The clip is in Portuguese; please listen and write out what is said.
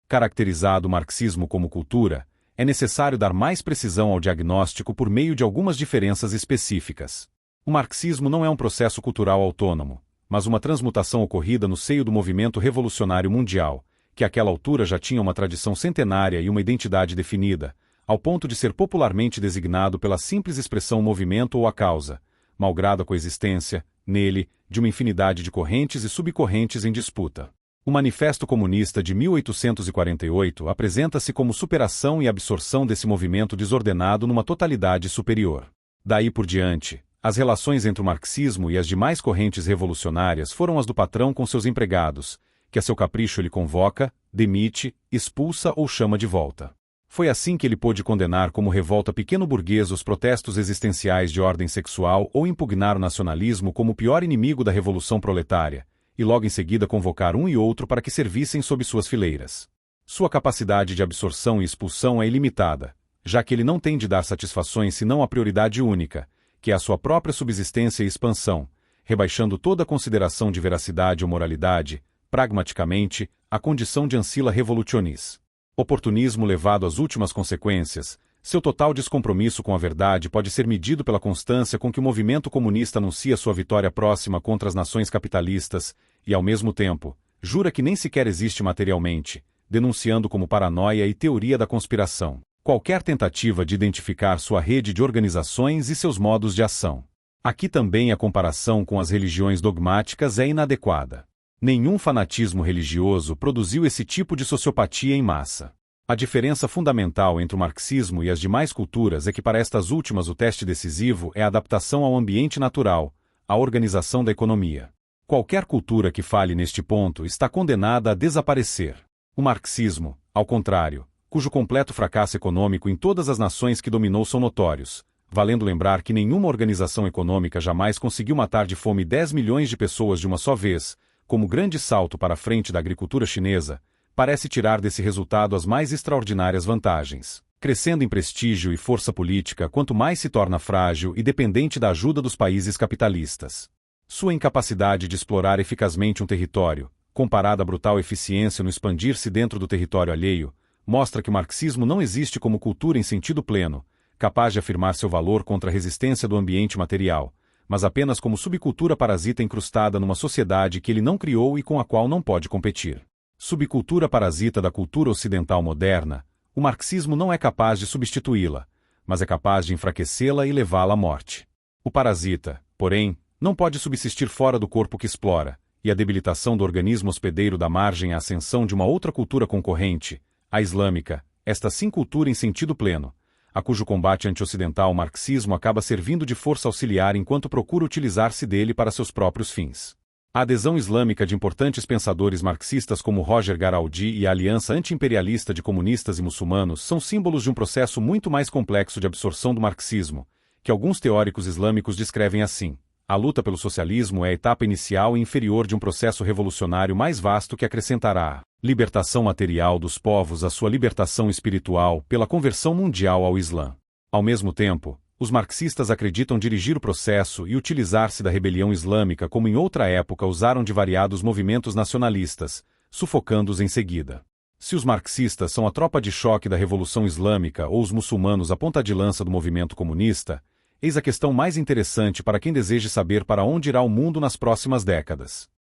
Caracterizado o marxismo como cultura, é necessário dar mais precisão ao diagnóstico por meio de algumas diferenças específicas. O marxismo não é um processo cultural autônomo, mas uma transmutação ocorrida no seio do movimento revolucionário mundial, que àquela altura já tinha uma tradição centenária e uma identidade definida, ao ponto de ser popularmente designado pela simples expressão movimento ou a causa, malgrado a coexistência, nele, de uma infinidade de correntes e subcorrentes em disputa. O Manifesto Comunista de 1848 apresenta-se como superação e absorção desse movimento desordenado numa totalidade superior. Daí por diante, as relações entre o marxismo e as demais correntes revolucionárias foram as do patrão com seus empregados, que a seu capricho ele convoca, demite, expulsa ou chama de volta. Foi assim que ele pôde condenar como revolta pequeno-burguesa os protestos existenciais de ordem sexual ou impugnar o nacionalismo como o pior inimigo da revolução proletária, e logo em seguida convocar um e outro para que servissem sob suas fileiras. Sua capacidade de absorção e expulsão é ilimitada, já que ele não tem de dar satisfações senão a prioridade única, que é a sua própria subsistência e expansão, rebaixando toda consideração de veracidade ou moralidade, pragmaticamente, à condição de ancilla revolutionis. Oportunismo levado às últimas consequências, seu total descompromisso com a verdade pode ser medido pela constância com que o movimento comunista anuncia sua vitória próxima contra as nações capitalistas e, ao mesmo tempo, jura que nem sequer existe materialmente, denunciando como paranoia e teoria da conspiração qualquer tentativa de identificar sua rede de organizações e seus modos de ação. Aqui também a comparação com as religiões dogmáticas é inadequada. Nenhum fanatismo religioso produziu esse tipo de sociopatia em massa. A diferença fundamental entre o marxismo e as demais culturas é que para estas últimas o teste decisivo é a adaptação ao ambiente natural, a organização da economia. Qualquer cultura que falhe neste ponto está condenada a desaparecer. O marxismo, ao contrário, cujo completo fracasso econômico em todas as nações que dominou são notórios, valendo lembrar que nenhuma organização econômica jamais conseguiu matar de fome 10 milhões de pessoas de uma só vez, como grande salto para a frente da agricultura chinesa, parece tirar desse resultado as mais extraordinárias vantagens, crescendo em prestígio e força política quanto mais se torna frágil e dependente da ajuda dos países capitalistas. Sua incapacidade de explorar eficazmente um território, comparada à brutal eficiência no expandir-se dentro do território alheio, mostra que o marxismo não existe como cultura em sentido pleno, capaz de afirmar seu valor contra a resistência do ambiente material, mas apenas como subcultura parasita incrustada numa sociedade que ele não criou e com a qual não pode competir. Subcultura parasita da cultura ocidental moderna, o marxismo não é capaz de substituí-la, mas é capaz de enfraquecê-la e levá-la à morte. O parasita, porém, não pode subsistir fora do corpo que explora, e a debilitação do organismo hospedeiro dá margem à ascensão de uma outra cultura concorrente, a islâmica, esta sim cultura em sentido pleno, a cujo combate anti-ocidental o marxismo acaba servindo de força auxiliar enquanto procura utilizar-se dele para seus próprios fins. A adesão islâmica de importantes pensadores marxistas como Roger Garaudy e a aliança anti-imperialista de comunistas e muçulmanos são símbolos de um processo muito mais complexo de absorção do marxismo, que alguns teóricos islâmicos descrevem assim: a luta pelo socialismo é a etapa inicial e inferior de um processo revolucionário mais vasto que acrescentará a libertação material dos povos à sua libertação espiritual pela conversão mundial ao Islã. Ao mesmo tempo, os marxistas acreditam dirigir o processo e utilizar-se da rebelião islâmica como em outra época usaram de variados movimentos nacionalistas, sufocando-os em seguida. Se os marxistas são a tropa de choque da Revolução Islâmica ou os muçulmanos a ponta de lança do movimento comunista, eis a questão mais interessante para quem deseje saber para onde irá o mundo nas próximas décadas.